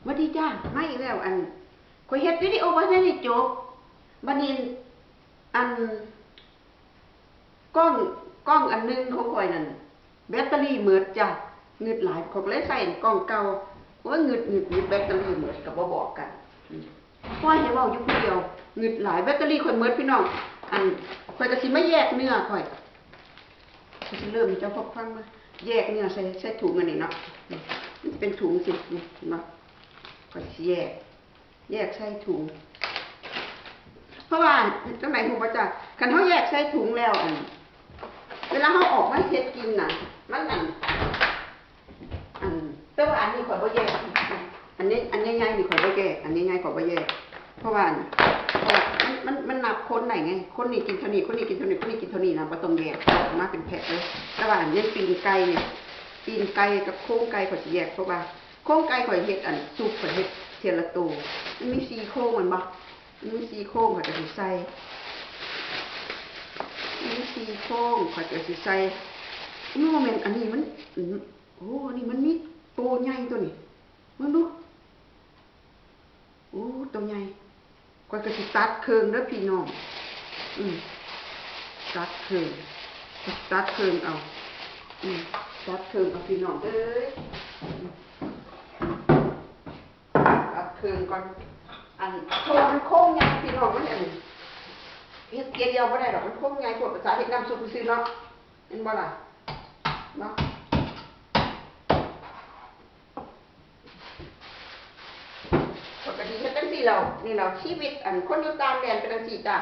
วัสดีจ้ามาอีกแล้วข่อยเฮ็ดวิดีโอไว้ให้จบบัดนี้อันกล้องกล้องอันนึงของข่อยนั่นแบตเตอรี่หมดจ้ะงึดหลายข่อยก็เลยใส่กล้องเก่าว่างึดแบตเตอรี่หมดก็บ่บอกกันข่อยให้เว้าอยู่ผู้เดียวงึดหลายแบตเตอรี่ข่อยหมดพี่น้องข่อยก็สิมาแยกเนื้อข่อยสิเริ่มเจ้าพกฟังมาแยกเนื้อใส่ถุงอันนี้เนาะมันเป็นถุงสินี่เห็นบ่ก็สิแยกใส่ถุงเพราะว่าจังไหนฮู้บ่จ้ะคันเฮาแยกใส่ถุงแล้วเวลาเฮาออกมาเฮ็ดกินน่ะมันแต่ว่าอันนี้ข่อยบ่แยกอันนี้ใหญ่ๆนี่ข่อยบ่แยกอันนี้ใหญ่ข่อยบ่แยกเพราะว่ามันนับคนได้ไงคนนี้กินเท่านี้คนนี้กินเท่านี้คนนี้กินเท่านี้นะบ่ต้องแยกออกมาเป็นแพ็คเลยแต่ว่าอันนี้ตีนไก่เนี่ยตีนไก่กับโครงไก่ข่อยสิแยกเพราะว่าโครงไก่ข่อยเฮ็ดซุปข่อยเฮ็ดเทียละตัวมันมี4โครงมันบ่มันมี4โครงข่อยก็สิใส่มี4โครงข่อยก็สิใส่นี่บ่แม่นอันนี้มันโอ้อันนี้มันมีตัวใหญ่ตัวนี้มึงดูโอ้ตัวใหญ่ข่อยก็สิตัดเครื่องเด้อพี่น้องตัดเครื่องเอาตัดเครื่องเอาพี่น้องเอ้ยตัดเครื่องก่อนโทรมันโค้งใหญ่พี่น้องมันเฮ็ดเดียวบ่ได้ดอกมันโค้งใหญ่พวกภาษาเฮ็ดน้ำซุปซื่อเนาะเห็นบ่ล่ะเนาะปกติเฮ็ดจังซี่แล้วนี่เราชีวิตคนอยู่ต่างแดนเป็นจังซี่จ้ะ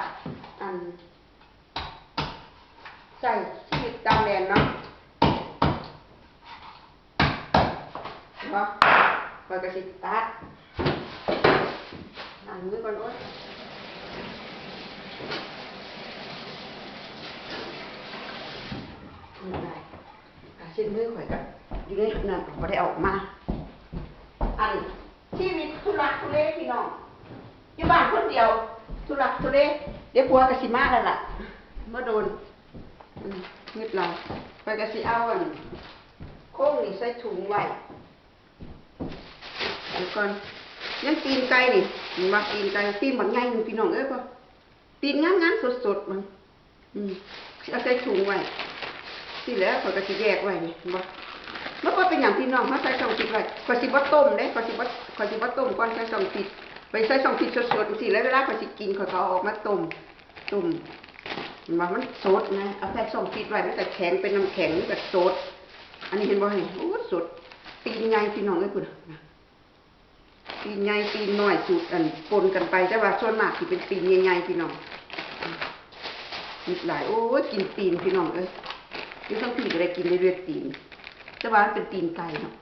ใช่ชีวิตต่างแดนเนาะเนาะข้อยก็สิตัดมือก่อนโอ๊ยไม่ได้เส้นมือข่อยก็อยู่ในนั้นบ่ได้ออกมาชีวิตทุรักทุเลพี่น้องอยู่บ้านคนเดียวทุรักทุเลเดี๋ยวผัวก็สิมาแล้วล่ะบ่โดนงึดเราไปก็สิเอาโค้งนี่ใส่ถุงไว้ก่อนยังตีนไก่นี่มาตีนไก่ตีนบักใหญ่นึงพี่น้องเอ้ยพ่อตีนงามๆสดๆมันเอาใส่ถุงไว้สิแล้วข่อยก็สิแยกไว้นี่บ่มันก็เป็นหยังพี่น้องเฮาใส่ช่องฟิตไว้ข่อยสิบ่ต้มเด้ข่อยสิบ่ต้มก่อนใส่ช่องฟิตไปใส่ช่องฟิตสดๆจังซี่แล้วเวลาข่อยสิกินข่อยก็เอาออกมาต้มมันสดนะเอาใส่ช่องฟิตไว้มันก็แข็งเป็นน้ำแข็งมันก็สดอันนี้เห็นบ่นี่โอ้สดตีนใหญ่พี่น้องเอ้ยพุ่นตีนใหญ่ตีนน้อยสูตรปนกันไปแต่ว่าส่วนมากสิเป็นตีนใหญ่ๆพี่น้องมีหลายโอ้ยกินตีนพี่น้องเอ้ยนี่ต้องพี่ก็ได้กินได้เรื่อยตีนแต่ว่าเป็นตีนไก่เนาะ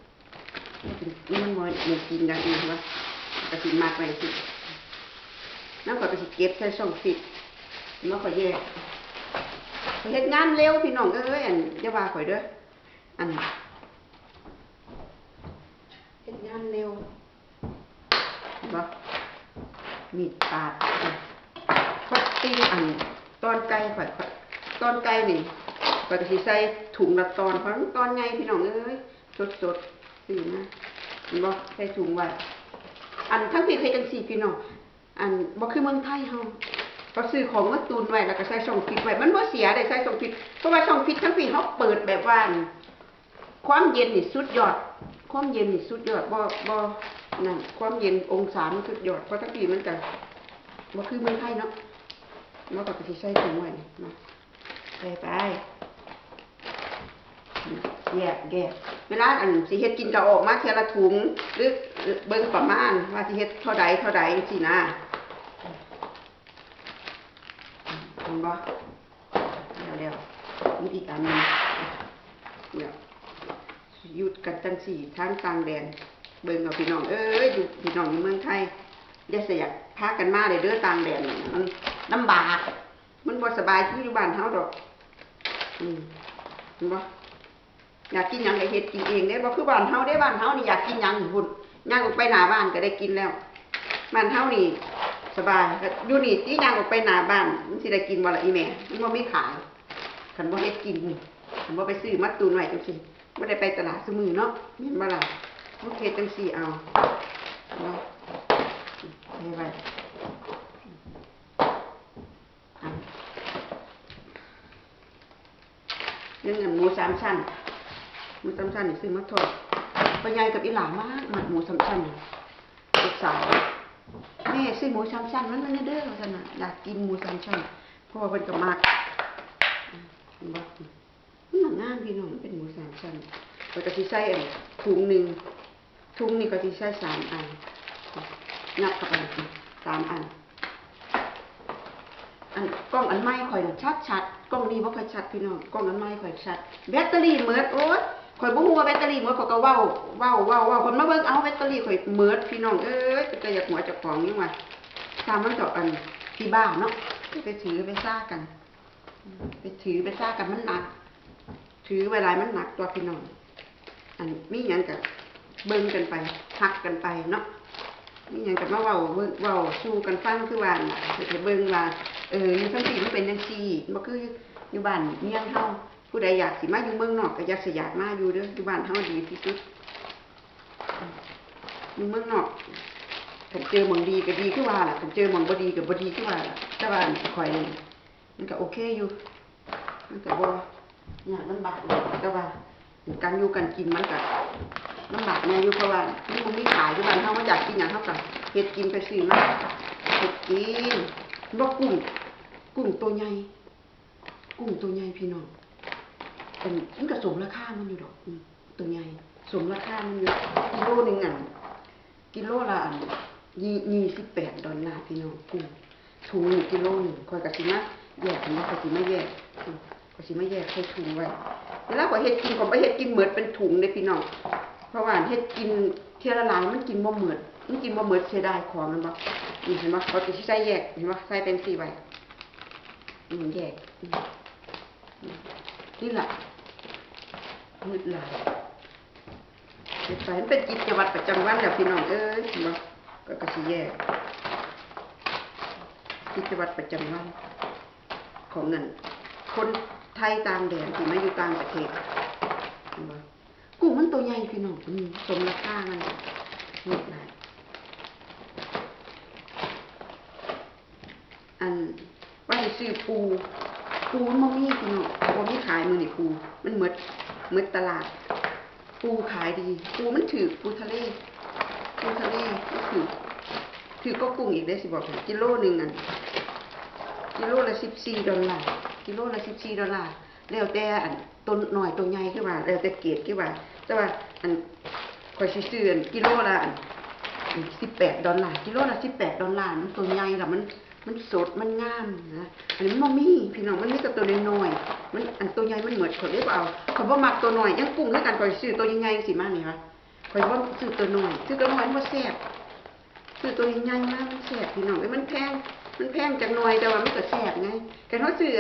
นี่มันน้อยมันกินอย่างอื่นวะกระสิมากไปสิน้ำก็กระสิเก็บใส่ช่องฟิตแล้วก็แยกเฮ็ดงานเร็วพี่น้องเอ้ยอย่าว่าข่อยเด้อเฮ็ดงานเร็วบ่มีดปาดข่อยตีตอนไก่ข่อยตอนไก่นี่ข่อยก็สิใส่ถุงละตอนเพราะตอนใหญ่พี่น้องเอ้ยสดๆสินะเห็นบ่ใส่ถุงไว้ทั้งพี่เคยจังซี่พี่น้องบ่คือเมืองไทยเฮาก็ซื้อของมาตุนไว้แล้วก็ใส่ช่องฟิตไว้มันบ่เสียได้ใส่ช่องฟิตเพราะว่าช่องฟิตทั้งพี่เฮาเปิดแบบว่าความเย็นนี่สุดยอดความเย็นนี่สุดยอดบ่นั่นความเย็นองศามันสุดยอดเพราะทั้งพี่มันจะบ่คือเมืองไทยเนาะแล้วก็สิใส่ถุงไว้นี่นะใส่ไปแยกเวลาสิเฮ็ดกินก็ออกมาเทียละถุงหรือเบิ่งประมาณว่าสิเฮ็ดเท่าใดจังซี่นะเห็นบ่เดี๋ยวมีอีกอันนึงเนี่ยหยุดกันจังซี่ทางต่างแดนเบิ่งเอาพี่น้องเอ้ยอยู่พี่น้องอยู่เมืองไทยอย่าสิอยากพากันมาเด้อต่างแดนมันลำบากมันบ่สบายคืออยู่บ้านเฮาดอกเห็นบ่อยากกินหยังก็เฮ็ดกินเองเด้บ่คือบ้านเฮาเด้บ้านเฮานี่อยากกินหยังพุ่นย่างออกไปหน้าบ้านก็ได้กินแล้วบ้านเฮานี่สบายอยู่นี่สิย่างออกไปหน้าบ้านมันสิได้กินบ่ล่ะอีแม่มันบ่มีขายคันบ่เฮ็ดกินคันบ่ไปซื้อมาตุนไว้จังซี่บ่ได้ไปตลาดซุมื้อเนาะแม่นบ่ล่ะโอเคจังซี่เอา เนาะให้ไว้ยังหมู3 ชั้นหมู3 ชั้นนี่ซื้อมาทอดปัญญากับอีหลามากหมักหมู3 ชั้นลูกสาวแม่ซื้อหมู3 ชั้นมันเด้อท่านน่ะอยากกินหมู3 ชั้นเพราะว่าเป็นกับมากบอกมันหนังงามพี่น้องเป็นหมู3 ชั้นเราจะใส่ถุงหนึ่งถุงนี่ก็จะใส่3 อันงัดเข้าไป3 อันกล้องอันไม้ข่อยชัดกล้องนี้บ่ค่อยชัดพี่น้องกล้องอันไม้ข่อยชัดแบตเตอรี่หมดโอ๊ยข่อยบ่ฮู้ว่าแบตเตอรี่หมดข่อยก็เว้าคนมาเบิ่งเอาแบตเตอรี่ข่อยหมดพี่น้องเอ้ยแต่อยากหัวเจ้าของนี่ว่าตามมันเจาะอันที่บ้านเนาะไปถือไปซ่ากันไปถือไปซ่ากันมันหนักถือเวลามันหนักตัวพี่น้องมีหยังก็เบิ่งกันไปฮักกันไปเนาะมีหยังก็มาเว้าสู้กันฟังคือว่าน่ะจะเบิ่งว่าอยู่ทั้งที่มันเป็นจังซี่บ่คืออยู่บ้านเมียงเฮาผู้ใดอยากสิมาอยู่เมืองนอกก็อยากมาอยู่เด้ออยู่บ้านเฮาดีที่สุดอยู่เมืองนอกถ้าเจอหม่องดีก็ดีคือว่าล่ะถ้าเจอหม่องบ่ดีก็บ่ดีคือว่าล่ะแต่ว่าข่อยนี่มันก็โอเคอยู่มันก็บ่ยากลำบากแต่ว่าการอยู่กันกินมันก็ลำบากแน่อยู่เพราะว่ามันมีขายอยู่บ้านเฮามาอยากกินหยังเฮาก็เฮ็ดกินไปซื้อมาเฮ็ดกินบ่กุ้งตัวใหญ่พี่น้องมันก็สมราคามันอยู่ดอกตัวใหญ่สมราคามันอยู่กิโลนึงกิโลละ$28พี่น้องกุ้งถุง1 กิโลนึงข่อยก็สิมาแยกมันก็สิมาแยกใส่ถุงไว้เวลาข่อยเฮ็ดกินก็บ่เฮ็ดกินหมดเป็นถุงเด้พี่น้องเพราะว่าเฮ็ดกินเที่ยละหลายมันกินบ่หมดเสียดายของมันบ่นี่เห็นบ่เขาสิใส่แยกเห็นบ่ใส่เป็น4ไว้แยกนี่ล่ะมืดหลายเฮ็ดไปมันเป็นกิจวัตรประจำวันแล้วพี่น้องเอ้ยเห็นบ่ก็สิแยกกิจวัตรประจำวันของนั่นคนไทยต่างแดนที่มาอยู่ต่างประเทศเห็นบ่กุ้งมันตัวใหญ่พี่น้องสมราคามันมืดหลายว่าสิซื้อปูมันบ่มีพี่น้องบ่มีขายมื้อนี้ปูมันหมดตลาดปูขายดีปูมันถูกปูทะเลมันถูกก็กุ้งอีกได้สิบอกกิโลนึงกิโลละ$14กิโลละ$14แล้วแต่ต้นน้อยตัวใหญ่คือว่าแล้วแต่เกรดคือว่าแต่ว่าข่อยสิซื้อกิโลละ$18กิโลละ$18มันตัวใหญ่แล้วมันสดมันงามนะอันนี้มันบ่มีพี่น้องมันมีแต่ตัวน้อยๆมันตัวใหญ่มันหมดข่อยเลยบ่เอาข่อยบ่มักตัวน้อยยังกุ้งคือกันข่อยซื้อตัวใหญ่ๆสิมานี่ว่าข่อยบ่ซื้อตัวน้อยมันบ่แซ่บซื้อตัวใหญ่ๆมามันแซ่บพี่น้องมันแพงจักหน่อยแต่ว่ามันก็แซ่บไงกันเฮาซื้อ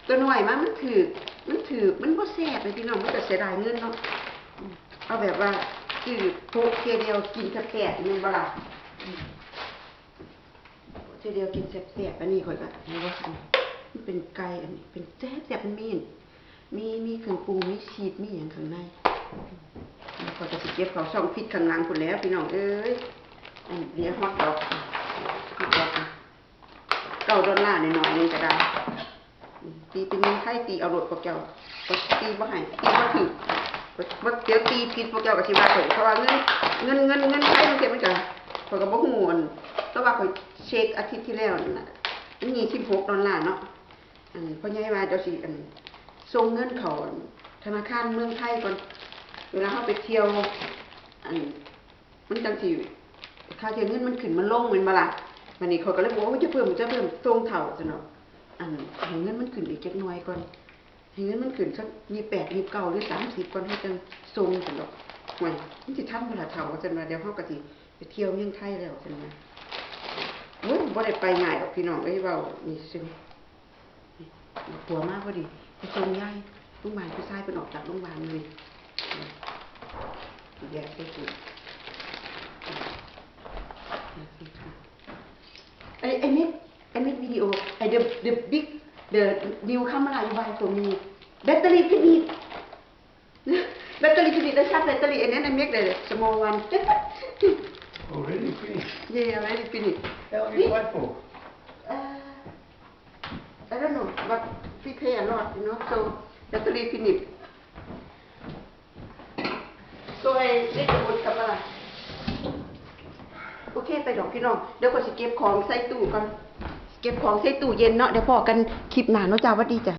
ตัวน้อยมามันถูกมันบ่แซ่บเลยพี่น้องมันก็เสียดายเงินเนาะเอาแบบว่าซื้อโพกเที่ยเดียวกินแซ่บๆนี่บ่ล่ะเดียวกินแซ่บๆอันนี้ข่อยก็นี่ว่ามันเป็นไก่อันนี้เป็นแซ่บๆมันมีเครื่องปรุงมีชีสมีหยังข้างในข่อยก็สิเก็บเขาช่องพริกข้างหลังพุ่นแล้วพี่น้องเอ้ยเดี๋ยวฮอตดอก$9หน่อยๆนึงก็ได้ตีเป็นเงินไทยตีเอารถพวกเจ้าก็ตีบ่ให้ตีบ่ถูกบ่เดี๋ยวตีผิดพวกเจ้าก็สิว่าข่อยเพราะว่าเงินไทยมันเก็บมันก็ข่อยก็บ่ฮู้แต่ว่าข่อยเช็คอาทิตย์ที่แล้วน่ะมัน$26เนาะพ่อใหญ่ว่าเจ้าสิส่งเงินเขาธนาคารเมืองไทยก่อนเวลาเฮาไปเที่ยวมันจังสิค่าเที่ยวเงินมันขึ้นมันลงแม่นบ่ล่ะวันนี้เขาก็เลยบอกว่าจะเพิ่มส่งเท่าซั่นเนาะให้เงินมันขึ้นอีกจักหน่อยก่อนให้เงินมันขึ้นสัก28 29หรือ30ก่อนเฮาจังส่งซั่นดอกห่วยมันสิทันบ่ล่ะเท่าซั่นว่าเดี๋ยวเฮาก็สิไปเที่ยวเมืองไทยแล้วซั่นว่าโอ้ยบ่ได้ไปง่ายดอกพี่น้องเอ้ยเว้านี่ซึ่งปัวมากพอดีไปส่งยายโรงพยาบาลผู้ชายเพิ่นออกจากโรงพยาบาลเลยแยกไปสิไอ้มิดวิดีโอไอ้ the big the new camera you buy for me battery finish battery finish the charge battery and then I make the small one Already finished? Yeah, already finished. How long have you played for? I don't know, but we pay a lot, so that's really finished. So Iได้จะหมดกับอะไรโอเคไปดอกพี่น้องเดี๋ยวก็สิเก็บของใส่ตู้ก่อนเก็บของใส่ตู้เย็นเนาะเดี๋ยวพอกันคลิปหน้าเนาะจ้าวัสดีจ้ะ